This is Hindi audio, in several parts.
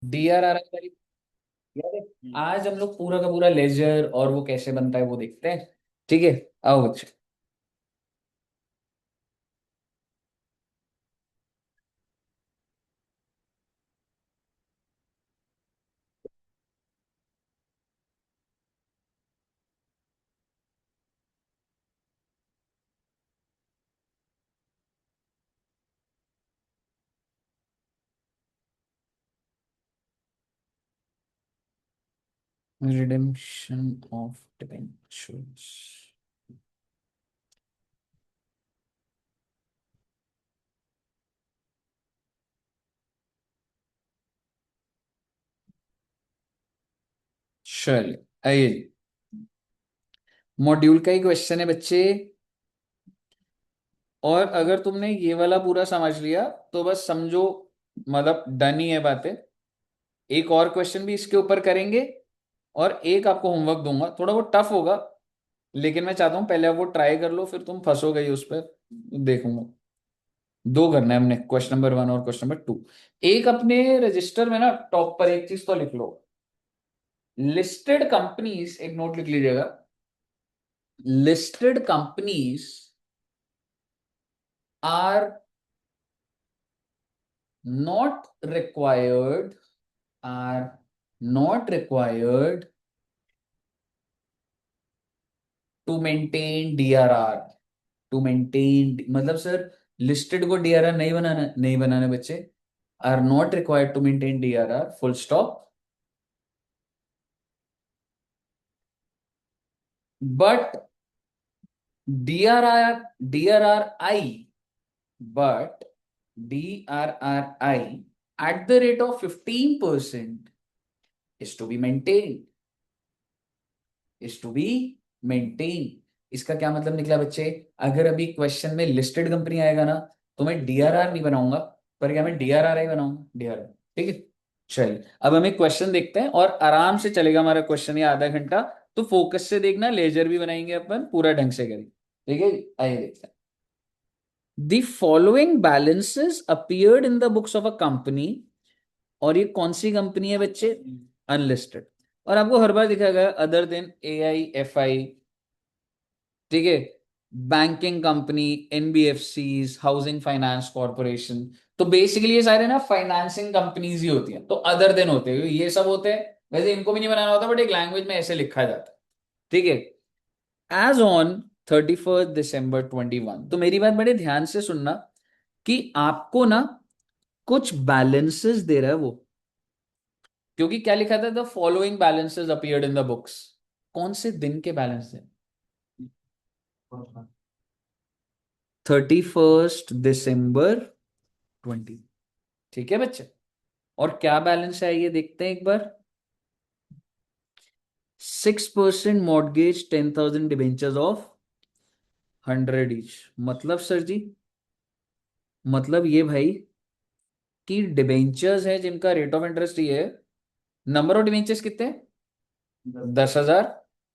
DRR वाली याद है? आज हम लोग पूरा का पूरा लेजर और वो कैसे बनता है वो देखते हैं। ठीक है, आओ बच्चे। Redemption of debentures. चलिए, आइए जी। मॉड्यूल का ही क्वेश्चन है बच्चे। और अगर तुमने ये वाला पूरा समझ लिया तो बस समझो, मतलब डन ही है बातें। एक और क्वेश्चन भी इसके ऊपर करेंगे और एक आपको होमवर्क दूंगा, थोड़ा वो टफ होगा, लेकिन मैं चाहता हूं पहले आप वो ट्राई कर लो, फिर तुम फंसोगे ही उस पर। देखूंगा। दो करना है हमने, क्वेश्चन नंबर 1 और क्वेश्चन नंबर 2। एक अपने रजिस्टर में ना टॉप पर एक चीज तो लिख लो। लिस्टेड कंपनीज, एक नोट लिख लीजिएगा। Listed companies are not required, are not required to maintain DRR. To maintain मतलब सर, लिस्टेड को डीआरआर नहीं बनाना, नहीं बनाना बच्चे। Are not required to maintain DRR, full stop. But DRR, DRRI, but DRRI at the rate of 15% is to be maintained, is to be maintained। इसका क्या मतलब निकला बच्चे? अगर अभी क्वेश्चन में लिस्टेड कंपनी आएगा ना, तो मैं डीआरआर नहीं बनाऊंगा, पर क्या मैं डीआरआर ही बनाऊंगा, डीआरआर। ठीक है। चलिए, अब हमें क्वेश्चन देखते हैं और आराम से चलेगा हमारा क्वेश्चन, ये आधा घंटा। तो फोकस से देखना, लेजर भी बनाएंगे अपन, पूरा ढंग से करेंगे। ठीक है जी, आइए देखते हैं। The following balances appeared in the books of a company। और ये कौन सी कंपनी है बच्चे? अनलिस्टेड। और आपको हर बार दिखा गया अदर देन AIFI। ठीक है। Banking company, NBFCs, housing finance corporation. तो बेसिकली ये सारे ना फाइनेंसिंग कंपनीज ही होती हैं, तो अदर देन होते हैं ये सब होते हैं। वैसे इनको भी नहीं बनाना होता, बट एक लैंग्वेज में ऐसे लिखा जाता है। ठीक है। एज ऑन 31 दिसंबर 2021, तो मेरी बात बड़े ध्यान से सुनना कि आपको ना कुछ बैलेंसेस दे रहा है वो। क्योंकि क्या लिखा था? The following balances appeared in the books. कौन से दिन के बैलेंस है? 31 दिसंबर 20। ठीक है बच्चे। और क्या बैलेंस है ये देखते हैं एक बार। 6% मॉर्गेज, 10,000 डिबेंचर्स ऑफ 100 ईच। मतलब सर जी, मतलब ये भाई कि डिबेंचर्स है जिनका रेट ऑफ इंटरेस्ट ये है। नंबर ऑफ डिबेंचर्स कितने हैं? 10,000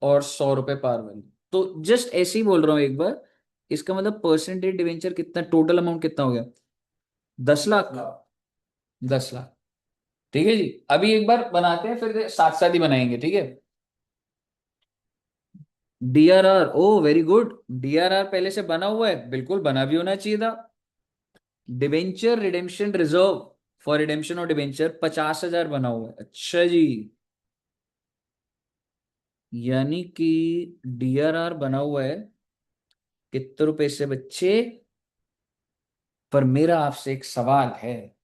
और 100 रुपए पार वैल्यू। तो जस्ट ऐसे ही बोल रहा हूं एक बार। इसका मतलब परसेंटेज डिवेंचर कितना, टोटल अमाउंट कितना हो गया? 10 लाख। 10 लाख। ठीक है जी। अभी एक बार बनाते हैं, फिर साथ साथ ही बनाएंगे, ठीक है। डीआरआर, ओ वेरी गुड। डीआरआर पहले से बना हुआ है, बिल्कुल बना भी होना चाहिए था। Debenture redemption reserve for redemption और डिवेंचर 50,000 बना हुआ है। अच्छा जी। यानी कि डीआरआर बना हुआ है कितने रुपए से बच्चे? पर मेरा आपसे एक सवाल है,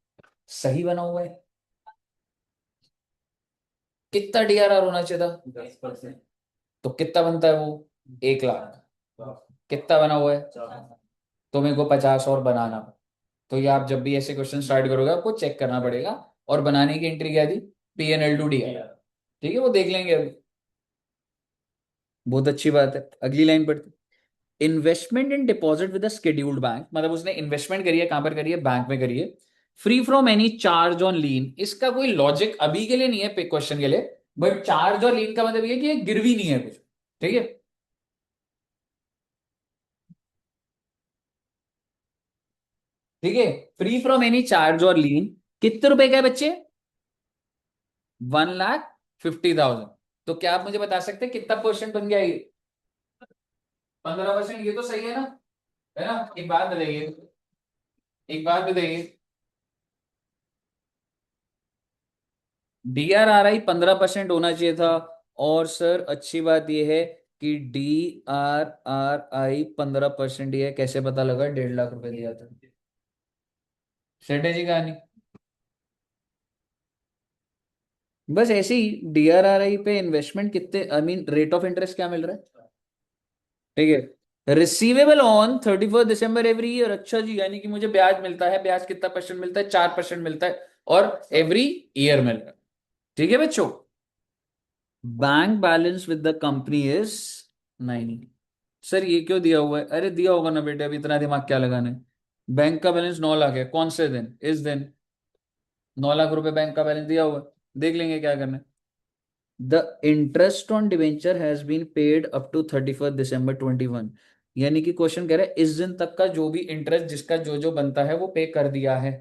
सही बना हुआ है? कितना डीआरआर होना चाहिए था? 10%। तो कितना बनता है वो? 1 लाख। कितना बना हुआ है? तो मेरे को 50 और बनाना। तो ये आप जब भी ऐसे क्वेश्चन स्टार्ट करोगे आपको चेक करना पड़ेगा। और बनाने की एंट्री क्या दी? PNL to D। ठीक है, वो देख लेंगे अभी। बहुत अच्छी बात है, अगली लाइन पढ़ते। Investment in deposit with scheduled bank, मतलब उसने इन्वेस्टमेंट करी है, कहां पर करी है? बैंक में करी है। Free from any charge on lien. इसका कोई लॉजिक अभी के लिए नहीं है क्वेश्चन के लिए, बट चार्ज और लीन का मतलब ये है कि ये गिरवी नहीं है कुछ। ठीक है। ठीक है। फ्री फ्रॉम एनी चार्ज और लीन। कितने रुपए का है बच्चे? 1,50,000। तो क्या आप मुझे बता सकते हैं कितना परसेंट बन गया ये? 15%। ये तो सही है ना? एक बात बताइए, एक बात बताइए, DRRI 15% होना चाहिए था। और सर अच्छी बात यह है कि DRRI 15% ही है, कैसे पता लगा? 1.5 लाख रुपए दिया था। स्ट्रेटेजी कहानी। बस ऐसे ही DRRI पे इन्वेस्टमेंट कितने, I mean rate of interest क्या मिल रहा है? ठीक है, receivable on 31 December every year. अच्छा जी, यानी कि मुझे ब्याज मिलता है। ब्याज कितना परसेंट मिलता है? 4% मिलता है, और एवरी ईयर मिल रहा है। ठीक है बच्चों। Bank balance with the company is 9। Sir ये क्यों दिया हुआ है? अरे दिया होगा ना बेटे, अभी इतना दिमाग क्या लगाना है। बैंक का बैलेंस 9 लाख है, कौन से दिन? इस दिन 9 लाख रुपए बैंक का बैलेंस दिया हुआ है। देख लेंगे क्या करना है। The interest on debenture has been paid up to 31 December 2021। यानी कि क्वेश्चन कह रहा है इस दिन तक का जो भी इंटरेस्ट जिसका जो जो बनता है वो पे कर दिया है।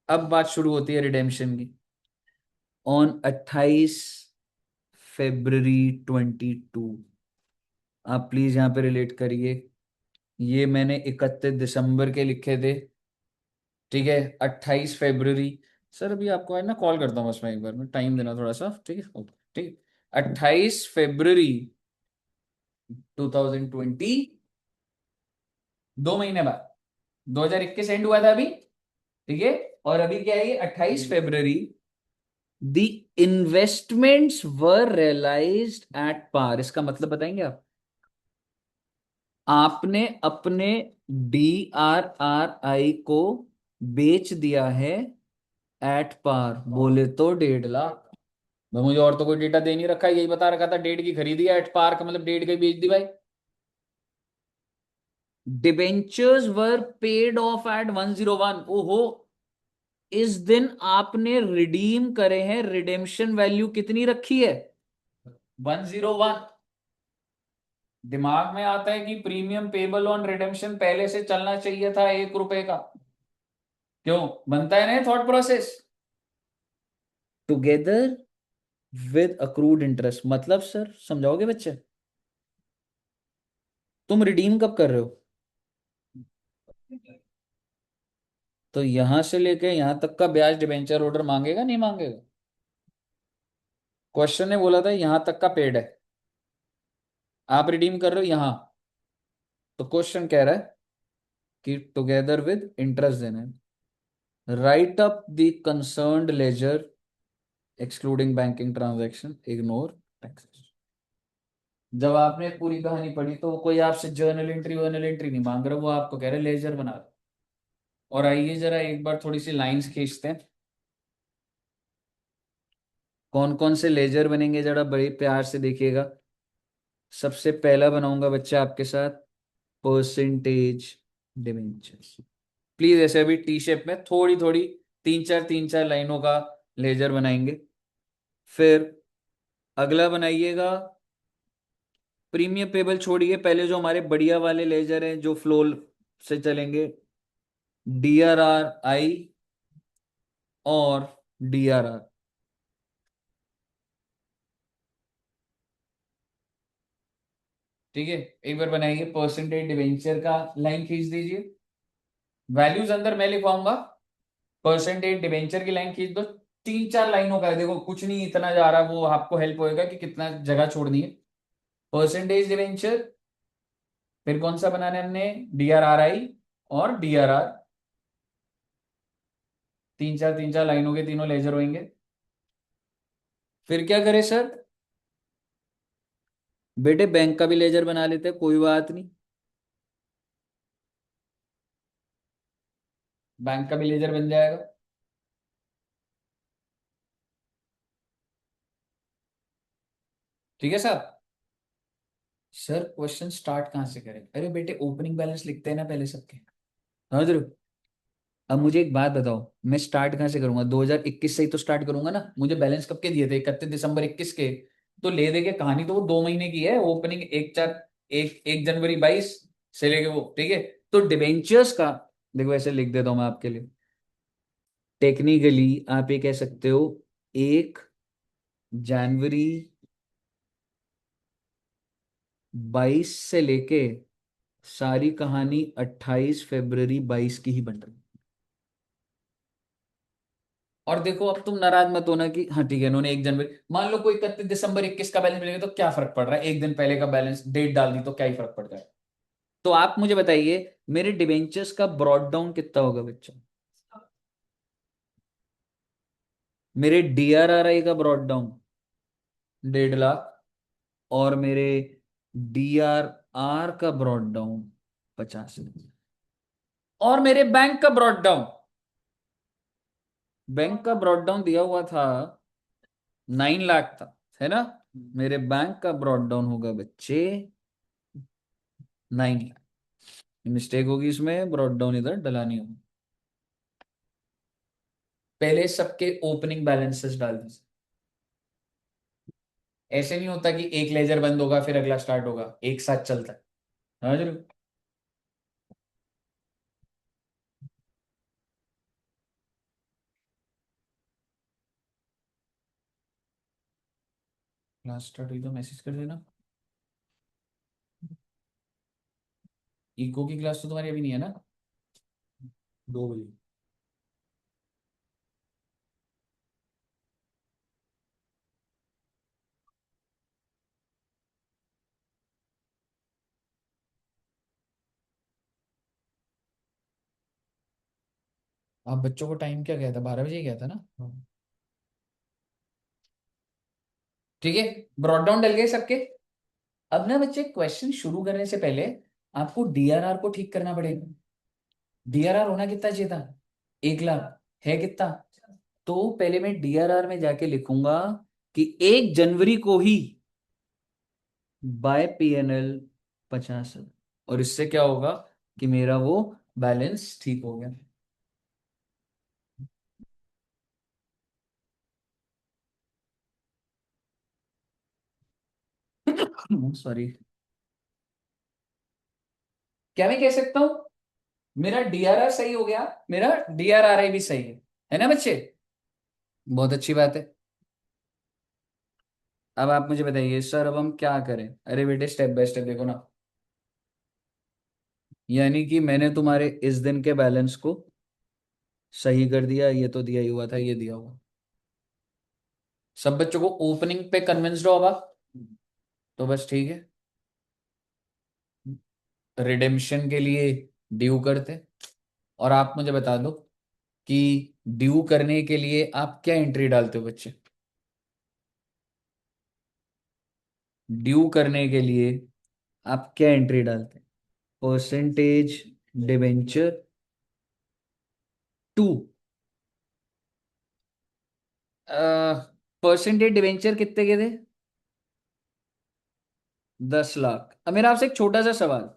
अब बात शुरू होती है रिडेम्पशन की। ऑन 28 फरवरी 2022। आप प्लीज यहाँ पे रिलेट करिए। ये मैंने 31 दिसंबर के लिखे थे। ठीक है, 28 फरवरी। सर अभी आपको है ना कॉल करता हूँ, बस मैं एक बार में टाइम देना थोड़ा सा। ठीक है, ओके ठीक है। 28 फरवरी 2020, 2 महीने बाद। 2021 एंड हुआ था अभी। ठीक है, और अभी क्या है ये 28 फरवरी। The investments were realised at par. इसका मतलब बताएंगे आप? आपने अपने DRRI को बेच दिया है एट पार। बोले तो 1.5 लाख। भाई मुझे और तो कोई डेटा दे नहीं रखा है, यही बता रखा था डेढ़ की खरीदी है एट पार का मतलब डेढ़ की बेच दी भाई। Debentures were paid off at 101। ओहो, इस दिन आपने रिडीम करे हैं। रिडेम्पशन वैल्यू कितनी रखी है? 101। दिमाग में आता है कि प्रीमियम पेबल ऑन रिडेम्पशन पहले से चलना चाहिए था 1 रुपए का। क्यों बनता है ना thought process? Together with accrued interest मतलब सर समझाओगे बच्चे? तुम रिडीम कब कर रहे हो? तो यहां से लेके यहां तक का ब्याज डिबेंचर होल्डर मांगेगा नहीं मांगेगा? क्वेश्चन ने बोला था यहां तक का पेड है, आप रिडीम कर रहे हो यहां। तो क्वेश्चन कह रहा है कि टुगेदर विद इंटरेस्ट देना है। Write up the concerned ledger excluding banking transaction, ignore taxes. जब आपने पूरी कहानी पढ़ी तो कोई आपसे जर्नल एंट्री वर्नल एंट्री नहीं मांग रहा, वो आपको कह रहे लेजर बना दो। और आइए जरा एक बार थोड़ी सी लाइंस खींचते हैं। कौन कौन से लेजर बनेंगे जरा बड़े प्यार से देखिएगा। सबसे पहला बनाऊंगा बच्चा आपके साथ परसेंटेज डिवेंचर्स। प्लीज ऐसे अभी टी शेप में थोड़ी थोड़ी तीन चार लाइनों का लेजर बनाएंगे। फिर अगला बनाइएगा प्रीमियम पेबल। छोड़िए, पहले जो हमारे बढ़िया वाले लेजर हैं जो फ्लो से चलेंगे, DRRI और DRR। ठीक है, एक बार बनाइए परसेंटेज डिवेंचर का लाइन खींच दीजिए। वैल्यूज अंदर मैं लिखवाऊंगा, परसेंटेज डिवेंचर की लाइन खींच दो। तीन चार लाइनों का है, देखो कुछ नहीं इतना जा रहा, वो आपको हेल्प होएगा कि कितना जगह छोड़नी है। परसेंटेज डिवेंचर, फिर कौन सा बनाना है हमने? DRRI और DRR। तीन चार लाइनों के तीनों लेजर होंगे। फिर क्या करें सर? बेटे बैंक का भी लेजर बना लेते हैं, कोई बात नहीं। बैंक का भी लेजर बन जाएगा। ठीक है साहब। सर क्वेश्चन स्टार्ट कहाँ से करें? अरे बेटे ओपनिंग बैलेंस लिखते हैं ना पहले सबके। समझ रहे हो? अब मुझे एक बात बताओ, मैं स्टार्ट कहाँ से करूंगा? 2021 से ही तो स्टार्ट करूंगा ना। मुझे बैलेंस कब के दिए थे? 31 दिसंबर 21 के। तो ले दे के कहानी तो वो 2 महीने की है। ओपनिंग 1 जनवरी 22 से लेके वो। ठीक है, तो डिबेंचर्स का देखो ऐसे लिख देता हूं मैं आपके लिए। टेक्निकली आप ये कह सकते हो 1 जनवरी 22 से लेके सारी कहानी 28 फरवरी 22 की ही बन रही। और देखो अब तुम नाराज मत होना कि हाँ ठीक है इन्होंने 1 जनवरी, मान लो कोई 31 दिसंबर 21 का बैलेंस मिलेगा तो क्या फर्क पड़ रहा है, एक दिन पहले का बैलेंस डेट डाल दी तो क्या ही फर्क पड़ जाए। तो आप मुझे बताइए मेरे डिबेंचर्स का ब्रॉड डाउन कितना होगा बच्चों, मेरे DRRI का ब्रॉड डाउन 1.5 लाख, और मेरे DRR का ब्रॉड डाउन 50, और मेरे बैंक का ब्रॉड डाउन, बैंक का ब्रॉड डाउन दिया हुआ था 9 लाख था, है ना। मेरे बैंक का ब्रॉड डाउन होगा बच्चे 9 लाख। मिस्टेक होगी इसमें, ब्रॉड डाउन इधर डलानी होगी। पहले सबके ओपनिंग बैलेंसेस डाल दीजिए। ऐसे नहीं होता कि एक लेजर बंद होगा फिर अगला स्टार्ट होगा, एक साथ चलता है। समझ रहे हो। क्लास स्टार्ट हुई तो मैसेज कर देना। इको की क्लास तो तुम्हारी अभी नहीं है ना। 2 बजे। आप बच्चों को टाइम क्या गया था, 12 बजे गया था ना। हाँ। ठीक है, ब्रॉड डाउन डल गए सबके। अब ना बच्चे क्वेश्चन शुरू करने से पहले आपको DRR को ठीक करना पड़ेगा। DRR होना कितना चाहिए था, 1 लाख, है कितना। तो पहले मैं DRR में जाके लिखूंगा कि 1 जनवरी को ही बाय PNL 50, और इससे क्या होगा कि मेरा वो बैलेंस ठीक हो गया। सॉरी। क्या मैं कह सकता हूं मेरा DRR सही हो गया, मेरा DRRI भी सही है ना बच्चे। बहुत अच्छी बात है। अब आप मुझे बताइए सर अब हम क्या करें। अरे बेटे स्टेप बाय स्टेप देखो ना। यानी कि मैंने तुम्हारे इस दिन के बैलेंस को सही कर दिया, ये तो दिया ही हुआ था, ये दिया हुआ। सब बच्चों को ओपनिंग पे कन्विंस्ड हो अब आप? तो बस ठीक है, रिडेम्पशन के लिए ड्यू करते। और आप मुझे बता दो कि ड्यू करने के लिए आप क्या एंट्री डालते हो बच्चे। ड्यू करने के लिए आप क्या एंट्री डालते हैं। Percentage debenture 2। परसेंटेज डिबेंचर कितने के थे, 10 लाख। अब मेरा आपसे एक छोटा सा सवाल,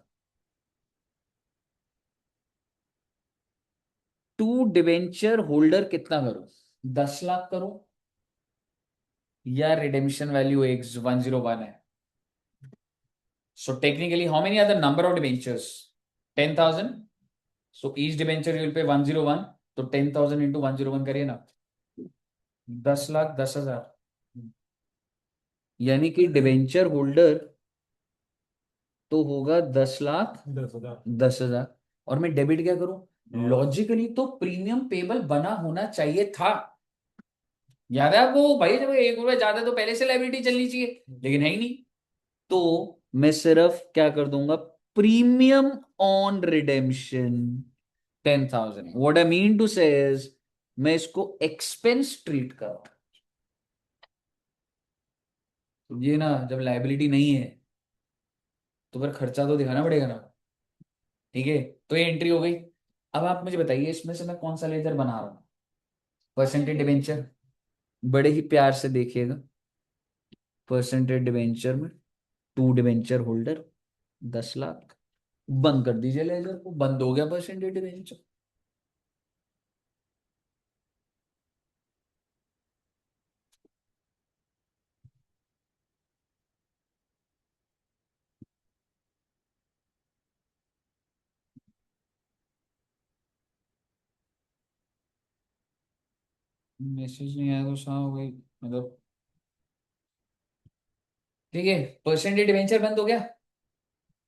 टू डिबेंचर होल्डर कितना करो, 10 लाख करो, या रिडेम्पशन वैल्यू एक 101 है। So technically how many are the number of debentures, 10,000। So each debenture you'll pay 101, तो 10,000 इंटू 101 करिए ना, 10 लाख 10 हजार। यानी कि डिबेंचर होल्डर तो होगा 10 लाख 10 हजार। और मैं डेबिट क्या करूं, लॉजिकली तो प्रीमियम पेबल बना होना चाहिए था। याद है आपको भाई, जब 1 रुपए ज्यादा तो पहले से लाइबिलिटी चलनी चाहिए, लेकिन है ही नहीं। तो मैं सिर्फ क्या कर दूंगा, premium on redemption 10,000। What I mean to say is मैं इसको एक्सपेंस ट्रीट कर रहा हूं। ये ना जब लाइबिलिटी नहीं है तो फिर खर्चा तो दिखाना पड़ेगा ना। ठीक है, तो ये एंट्री हो गई। अब आप मुझे बताइए इसमें से मैं कौन सा लेजर बना रहा हूँ, परसेंटेज डिबेंचर। बड़े ही प्यार से देखिएगा, परसेंटेज डिबेंचर में टू डिबेंचर होल्डर 10 लाख, बंद कर दीजिए लेजर को, बंद हो गया परसेंटेज डिबेंचर। मैसेज नहीं आया तो हाँ हो गई मतलब। ठीक है, परसेंटेज डिवेंचर बंद हो गया।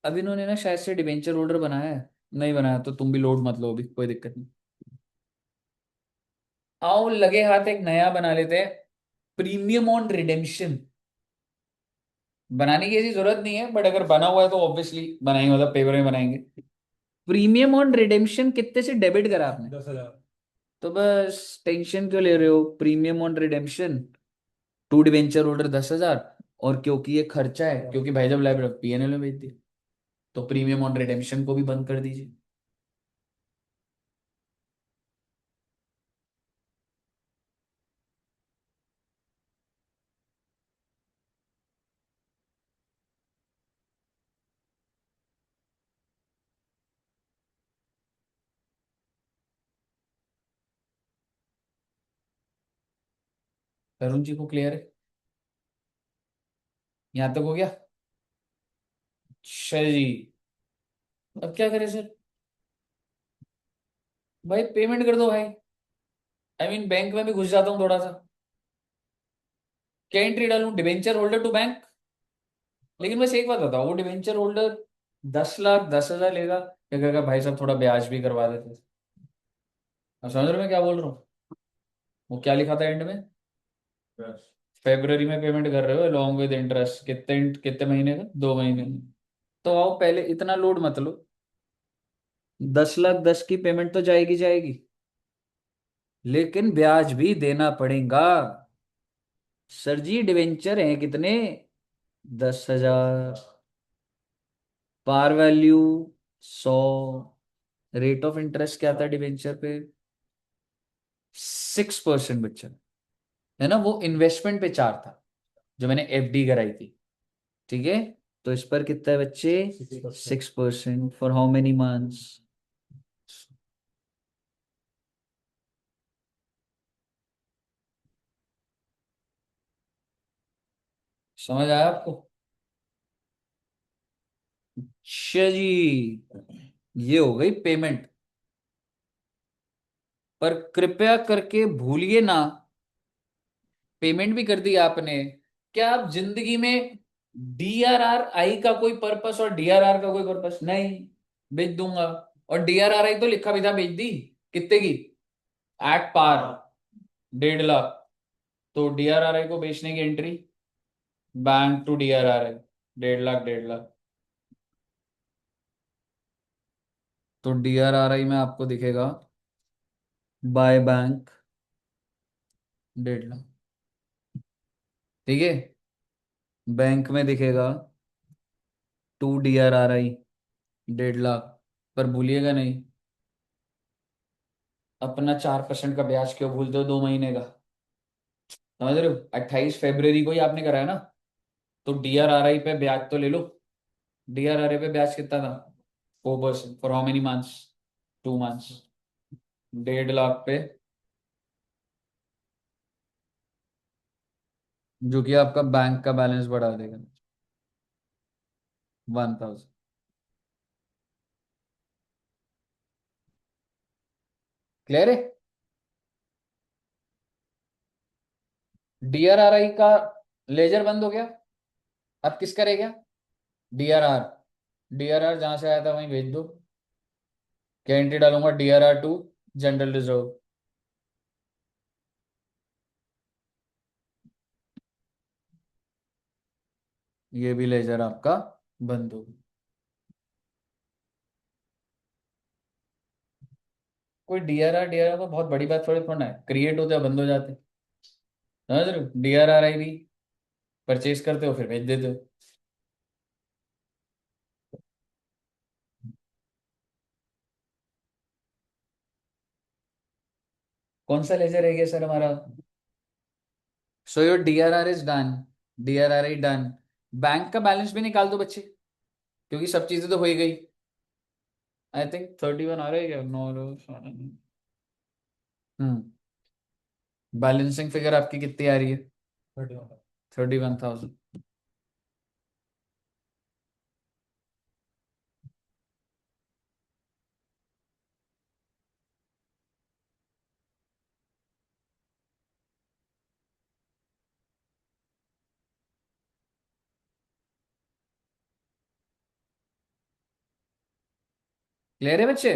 अब इन्होंने ना शायद से डिवेंचर होल्डर बनाया है। नहीं बनाया तो तुम भी लोड मत लो, अभी कोई दिक्कत नहीं। आओ लगे हाथ एक नया बना लेते हैं, प्रीमियम ऑन रिडेम्पशन। बनाने की ऐसी जरूरत नहीं है, बट अगर बना हुआ है तो ऑब्वियसली बनाएंगे, मतलब पेपर में बनाएंगे। प्रीमियम ऑन रिडेम्पशन कितने से डेबिट करा आपने? 10,000। तो बस टेंशन क्यों ले रहे हो, premium on redemption to debenture holder 10,000। और क्योंकि ये खर्चा है, क्योंकि भाई जब लाइब्रेरी पीएनएल में बेच दी, तो प्रीमियम ऑन रिडेम्पशन को भी बंद कर दीजिए। तरुण जी को क्लियर है? यहां तक हो गया? अच्छा जी। अब क्या करें सर? भाई पेमेंट कर दो भाई। आई मीन बैंक में भी घुस जाता हूँ थोड़ा सा। क्या एंट्री डालूं, डिवेंचर होल्डर टू बैंक? लेकिन बस एक बात बताओ, वो डिवेंचर होल्डर 10 लाख 10,000 लेगा, क्या कहेगा भाई साहब थोड़ा ब्याज भी करवा देते? अब समझ रहे हो मैं क्या बोल रहा हूँ? वो क्या लिखा था एंड में? फेब्रवरी में पेमेंट कर रहे हो अलॉन्ग विद इंटरेस्ट, कितने कितने महीने का, 2 महीने में। तो आओ पहले इतना लोड मत लो, 10 लाख 10 की पेमेंट तो जाएगी जाएगी, लेकिन ब्याज भी देना पड़ेगा। सर जी डिवेंचर हैं कितने? 10,000। Par value 100। Rate of interest क्या था डिवेंचर पे? 6% बच्चा, है ना? वो इन्वेस्टमेंट पे 4 था, जो मैंने एफडी कराई थी। ठीक है, तो इस पर कितना है बच्चे? 6% फॉर हाउ मेनी मंथ्स? समझ आया आपको? अच्छा जी, ये हो गई पेमेंट। पर कृपया करके भूलिए ना, पेमेंट भी कर दी आपने, क्या आप जिंदगी में डीआरआर आई का कोई पर्पस और डीआरआर का कोई पर्पस नहीं? बेच दूंगा। और डीआरआर आई तो लिखा भी था बेच दी। कितने की? At par, 1.5 lakh. तो डीआरआरआई को बेचने की entry, bank to DRRI, 1.5 lakh 1.5 lakh. तो डीआरआरआई में आपको दिखेगा बाय बैंक 1.5 लाख। ठीक है, बैंक में दिखेगा टू डीआरआरआई 1.5 लाख। पर भूलिएगा नहीं, अपना 4% का ब्याज क्यों भूलते हो 2 महीने का? समझ रहे हो? 28 फरवरी को ही आपने कराया ना, तो डीआरआरआई पे ब्याज तो ले लो। डीआरआरआई पे ब्याज कितना था? 4% for how many months? 2 months. 1.5 lakh पे, जो कि आपका बैंक का बैलेंस बढ़ा देगा 1,000। क्लियर है? डीआरआरआई का लेजर बंद हो गया। अब किसका रह गया? डीआरआर। डीआरआर जहां से आया था वहीं भेज दो। क्या एंट्री डालूंगा? DRR to general reserve. ये भी लेजर आपका बंद हो गया। कोई डीआरआर तो बहुत बड़ी बात थोड़ी थोड़ा है, क्रिएट होते हैं बंद हो जाते हैं। समझ रहे हो? डीआरआरआई भी परचेज करते हो फिर भेज देते हो। कौन सा लेजर है ये सर हमारा? So your DRR is done. DRR done. Bank का बैलेंस भी निकाल दो बच्चे, क्योंकि सब चीजें तो हो ही गई। आई थिंक 31 आ रहा है क्या? नो। हम्म। बैलेंसिंग फिगर आपकी कितनी आ रही है? 31,000। क्लियर है बच्चे?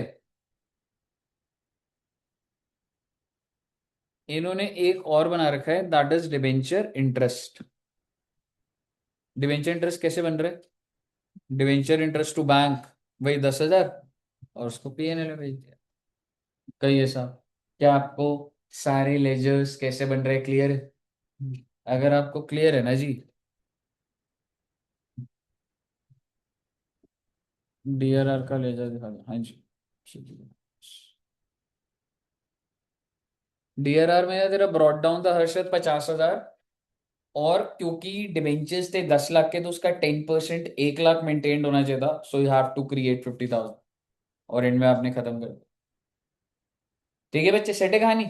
इन्होंने एक और बना रखा है, that is debenture interest. Debenture interest कैसे बन रहा है? डिबेंचर इंटरेस्ट टू बैंक, वही 10,000, और उसको पीएनएल में भेज दिया। कही ऐसा? क्या आपको सारे लेजर्स कैसे बन रहे क्लियर है? अगर आपको क्लियर है ना जी, डीआरआर का लेजर दिखा दो। हाँ जी, डीआरआर में तेरा ब्रॉड डाउन था हर्षद 50,000, और क्योंकि डिबेंचर्स थे 10 लाख के, तो उसका 10% 1 लाख मेंटेन होना चाहिए था, so you have to create 50,000, और एंड में आपने खत्म कर दिया। ठीक है बच्चे, सेट है कहानी?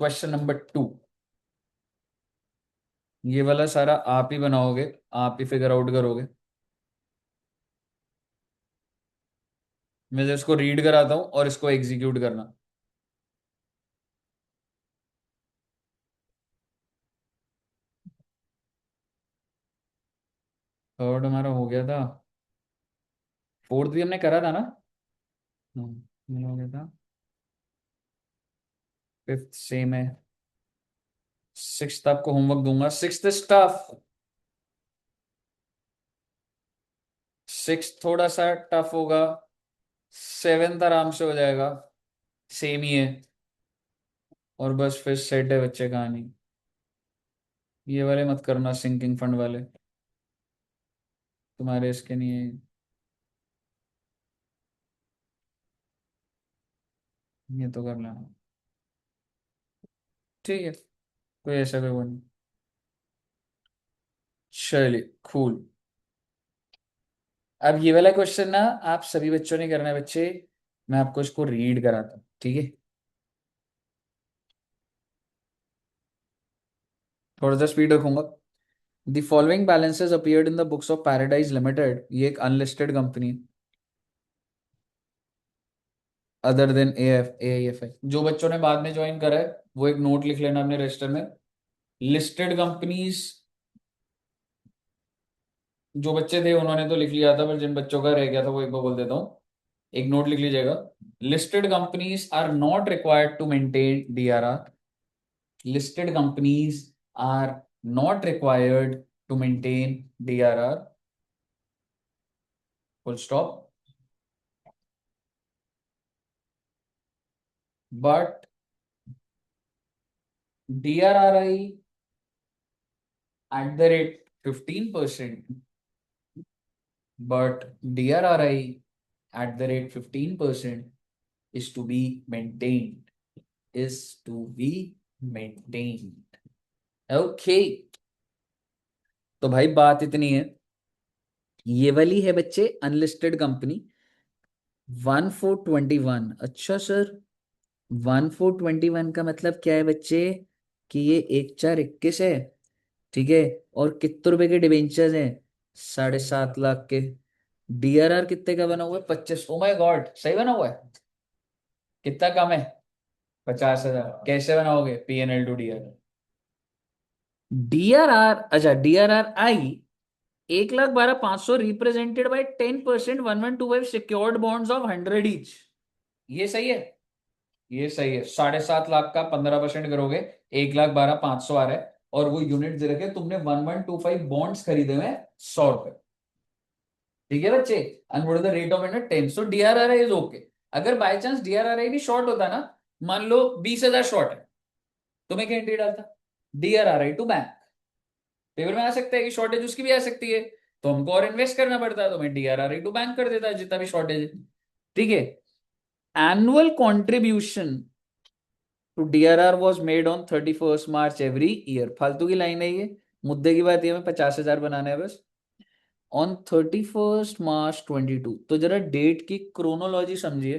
क्वेश्चन नंबर 2, ये वाला सारा आप ही बनाओगे, आप ही फिगर आउट करोगे। मैं तो इसको रीड कराता हूँ और इसको एग्जीक्यूट करना। थर्ड हमारा हो गया था, फोर्थ भी हमने करा था ना? ये हो गया था, फिफ्थ सेम है, सिक्स्थ आपको होमवर्क दूंगा, सिक्स्थ स्टफ, सिक्स्थ थोड़ा सा टफ होगा, सेवेंथ आराम से हो जाएगा, सेम ही है, और बस फिर सेट है बच्चे कहानी। ये वाले मत करना, सिंकिंग फंड वाले तुम्हारे इसके नहीं है, ये तो कर लेना। ठीक है, कोई ऐसा कोई वो नहीं। चलिए कूल। अब ये वाला क्वेश्चन ना आप सभी बच्चों ने करना है बच्चे, मैं आपको इसको रीड कराता हूँ, ठीक है? थोड़ा सा स्पीड रखूंगा। The following balances appeared in the books of paradise limited, ये एक unlisted company, other than AIFI। जो बच्चों ने बाद में ज्वाइन करा है वो एक नोट लिख लेना अपने रजिस्टर में। लिस्टेड कंपनीज, जो बच्चे थे उन्होंने तो लिख लिया था, पर जिन बच्चों का रह गया था वो एक बार बोल देता हूँ, एक नोट लिख लीजिएगा। Listed companies are not required to maintain DRR। listed companies are not required to maintain DRR, full stop. But DRRI at the rate 15%, but DRRI at the rate 15% is to be maintained, is to be maintained. Okay, तो भाई बात इतनी है, ये वाली है बच्चे अनलिस्टेड कंपनी 1421। अच्छा सर, 1421 का मतलब क्या है बच्चे? कि ये 1/4 21 है, ठीक है, और कितने रुपए के डिबेंचर्स हैं? 7.5 लाख के। डीआरआर कितने का बना हुआ है? 25। ओ माय गॉड, सही बना हुआ है? कितना कम है? 50,000। कैसे बनाओगे PNL to DRR? डीआरआर, अच्छा, DRRI 1,12,500 represented by 10%, 1125 secured bonds of 100 each. ये सही है? ये सही है। 7.5 लाख का 15% करोगे, 1,12,500 आ रहा है, और वो यूनिट दे रखे, तुमने 1125 बॉन्ड्स खरीदे हुए 100 रुपए। ठीक है बच्चे, and what is the rate of interest? 10। So DRRI is okay. अगर बाय चांस डीआरआरआई भी शॉर्ट होता ना, मान लो 20,000 शॉर्ट है, तुम्हें क्या एंट्री डालता? डीआरआरआई टू बैंक। पेपर में आ सकता है कि शॉर्टेज उसकी भी आ सकती है, तो हमको और इन्वेस्ट करना पड़ता है, तो मैं डीआरआरआई टू बैंक कर देता है जितना भी शॉर्टेज है। ठीक है, annual contribution to DRR was made on 31 March every year. फालतू की लाइन है ये, मुद्दे की बात ये, हमें 50,000 बनाना है बस। ऑन 31 मार्च 2022, तो जरा डेट की क्रोनोलॉजी समझिए।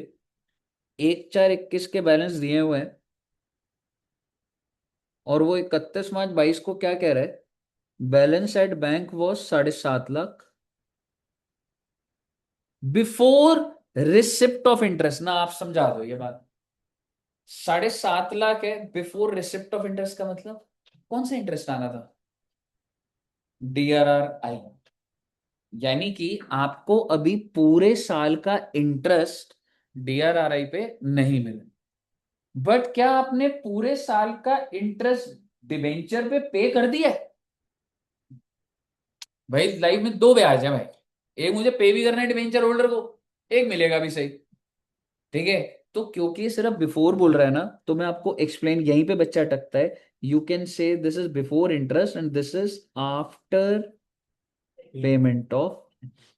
1/4/21 के बैलेंस दिए हुए हैं, और वो 31 मार्च 2022 को क्या कह रहा है? Balance at bank was 7.5 lakh before receipt of interest. ना आप समझा दो ये बात। 7.5 लाख है बिफोर रिसिप्ट ऑफ इंटरेस्ट, का मतलब कौन सा इंटरेस्ट आना था? DRRI। यानी कि आपको अभी पूरे साल का इंटरेस्ट डीआरआरआई पे नहीं मिले, बट क्या आपने पूरे साल का इंटरेस्ट डिबेंचर पे कर दिया है? भाई लाइफ में दो ब्याज है भाई, एक मुझे पे भी करना है डिबेंचर होल्डर को, एक मिलेगा भी सही। ठीक है, तो क्योंकि ये सिर्फ बिफोर बोल रहा है ना, तो मैं आपको एक्सप्लेन, यहीं पे बच्चा अटकता है। You can say this is before interest and this is after payment of,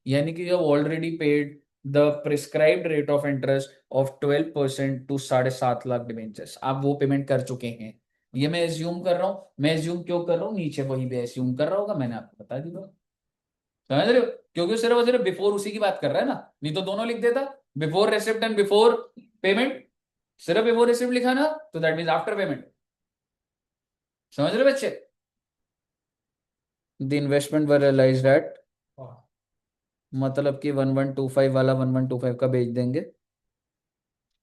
यानी कि जब already paid the prescribed rate of interest of 12% to 7.5 lakh debentures, आप वो पेमेंट कर चुके हैं। ये मैं एज्यूम कर रहा हूं, मैं एज्यूम क्यों कर रहा हूँ, नीचे वही भी एज्यूम कर रहा होगा, मैंने आपको बता दिया। समझ रहे हो, क्योंकि सिर्फ और सिर्फ बिफोर उसी की बात कर रहा है ना, नहीं तो दोनों लिख देता, before receipt and before payment. सिर्फ बिफोर रिसिप्ट लिखा ना, तो दैट मीन आफ्टर पेमेंट। समझ रहे बच्चे? The investment were realised at, मतलब कि 1125 वाला 1125 का बेच देंगे।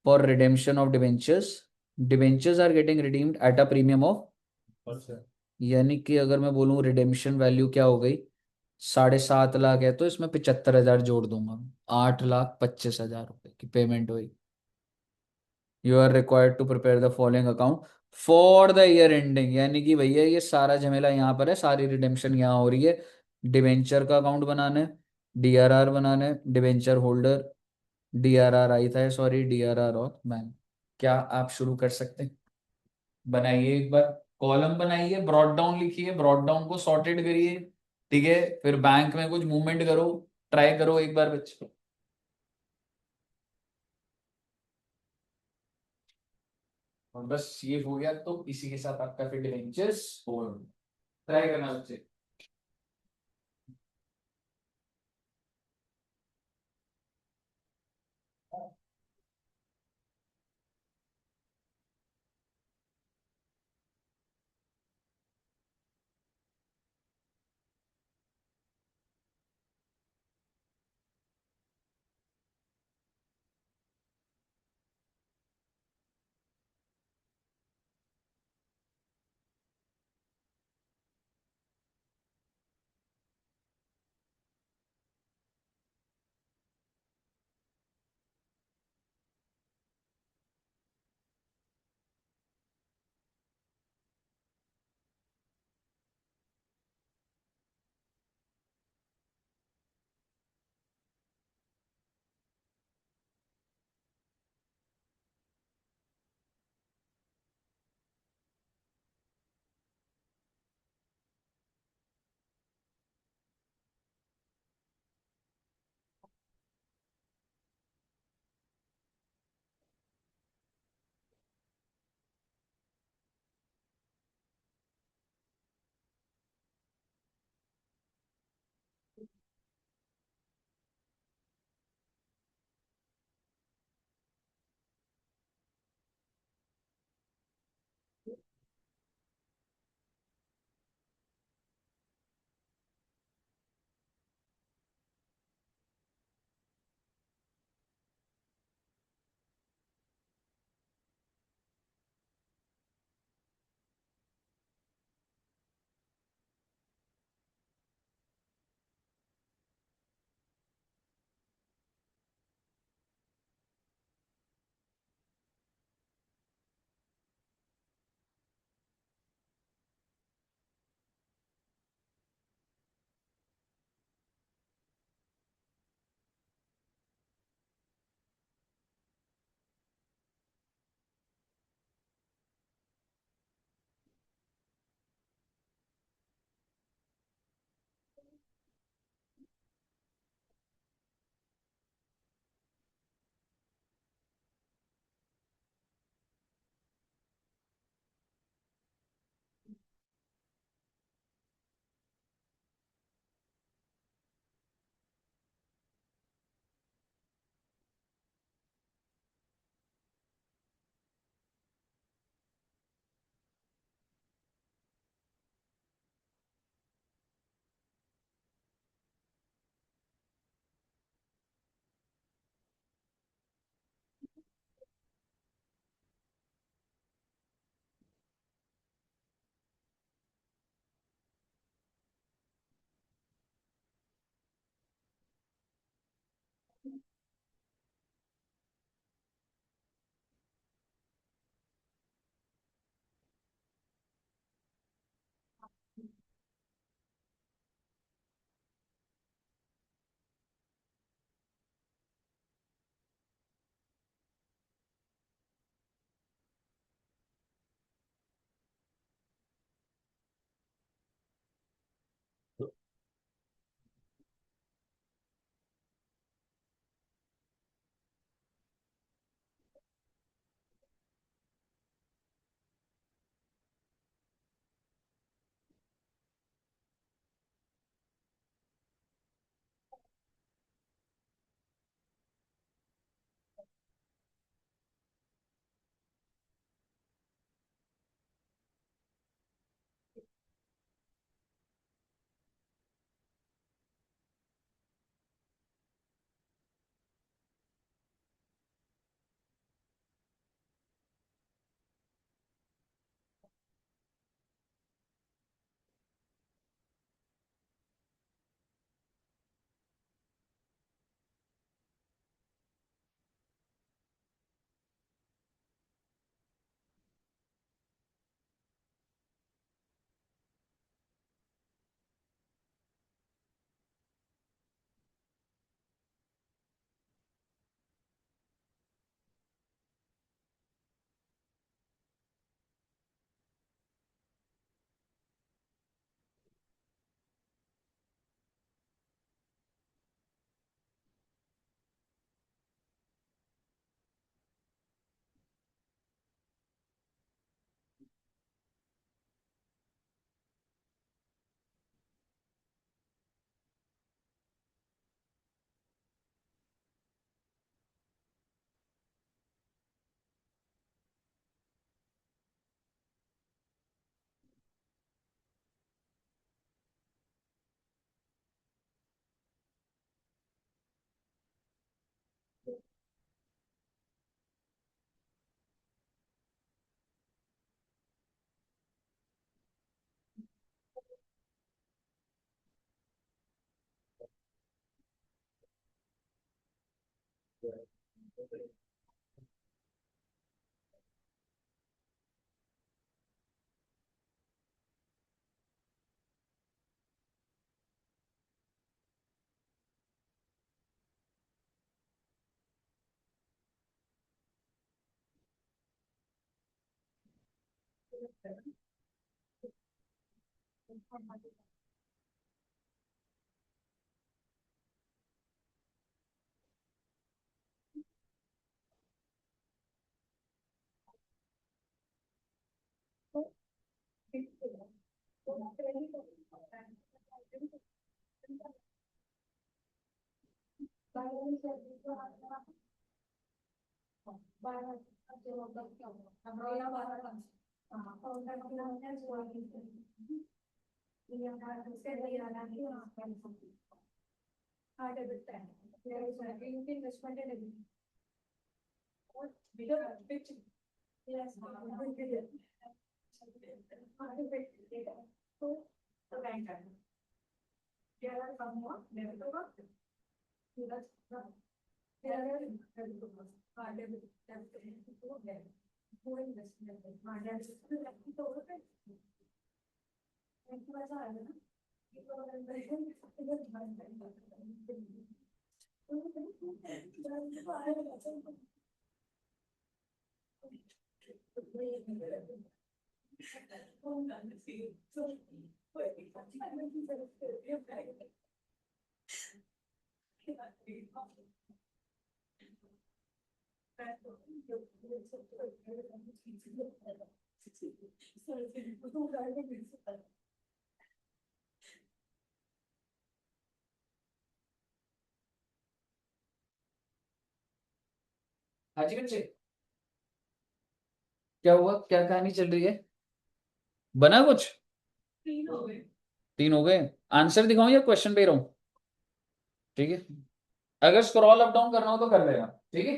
For redemption of debentures, debentures are getting redeemed at a premium of, यानी कि अगर मैं बोलूँ रिडेम्पशन वैल्यू क्या हो गई, 7.5 लाख है, तो इसमें 75,000 जोड़ दूंगा, 8,25,000 रुपए की पेमेंट हुई। You are required to prepare the following account for the year ending, यानी कि भैया ये सारा झमेला यहाँ पर है, सारी रिडेम्पशन यहाँ हो रही है। डिवेंचर का अकाउंट बनाना है, डीआरआर बनाना है, डिवेंचर होल्डर, डीआरआर आई था सॉरी, डीआरआर और बैंक। क्या आप शुरू कर सकते हैं? बनाइए एक बार, कॉलम बनाइए, ब्रॉड डाउन लिखिए, ब्रॉड डाउन को सॉर्टेड करिए। ठीक है, फिर बैंक में कुछ मूवमेंट करो, ट्राई करो एक बार बच्चे। और बस ये हो गया, तो इसी के साथ आपका फिर डिवेंचर्स हो, ट्राई करना बच्चे। हाँ जी बच्चे, क्या हुआ, क्या कहानी चल रही है? बना कुछ? 3 हो गए। आंसर दिखाऊं या क्वेश्चन दे रहा हूं? ठीक है, अगर स्क्रॉल अप डाउन करना हो तो कर लेना, ठीक है।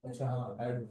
अच्छा हाँ ऐड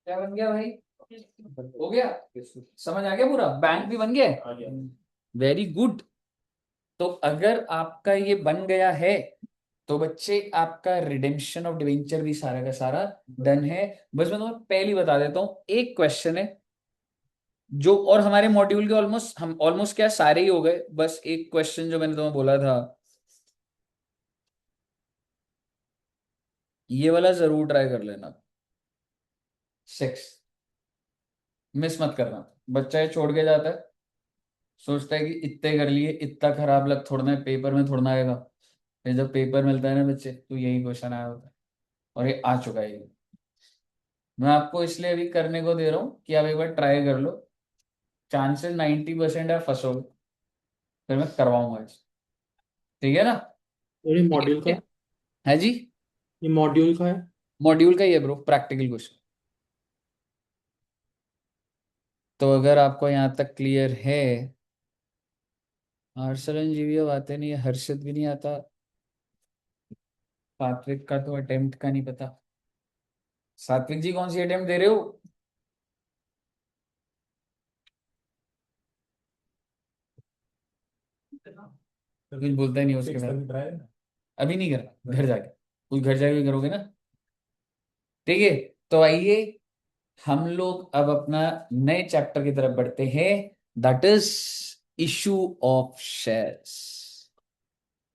क्या बन गया भाई? हो गया? समझ आ गया पूरा? बैंक भी बन गया? Very good. तो अगर आपका ये बन गया है तो बच्चे आपका रिडेम्पशन ऑफ डिवेंचर भी सारा का सारा डन है। बस मैं तुम्हें पहली बता देता हूँ, एक क्वेश्चन है जो, और हमारे मॉड्यूल के ऑलमोस्ट, हम ऑलमोस्ट क्या सारे ही हो गए, बस एक क्वेश्चन जो मैंने तुम्हें बोला था ये वाला जरूर ट्राई कर लेना। 6 मिस मत करना। बच्चा ये छोड़ के जाता है, सोचता है कि इतने कर लिए, इतना खराब लग थोड़ा ना पेपर में, थोड़ा ना आएगा। फिर जब पेपर मिलता है ना बच्चे, तो यही क्वेश्चन आया होता है, और ये आ चुका है ये। मैं आपको इसलिए अभी करने को दे रहा हूँ कि आप एक बार ट्राई कर लो। चांसेस 90% है फंसोगे, फिर मैं करवाऊंगा इस। ठीक है ना? और ये ठीक मॉड्यूल का है है जी। ये मॉड्यूल का है। मॉड्यूल का ही है ब्रो, प्रैक्टिकल क्वेश्चन। तो अगर आपको यहाँ तक क्लियर है, हर्षलन जी भी अब आते नहीं है, हर्षित भी नहीं आता, सात्विक का तो अटेम्प्ट का नहीं पता। सात्विक जी कौन सी अटेम्प्ट दे रहे हो? कुछ बोलता ही नहीं उसके बाद। अभी नहीं करना, घर जाके, कुछ घर जाके भी करोगे ना। ठीक है, तो आइए हम लोग अब अपना नए चैप्टर की तरफ बढ़ते हैं, that is issue of shares.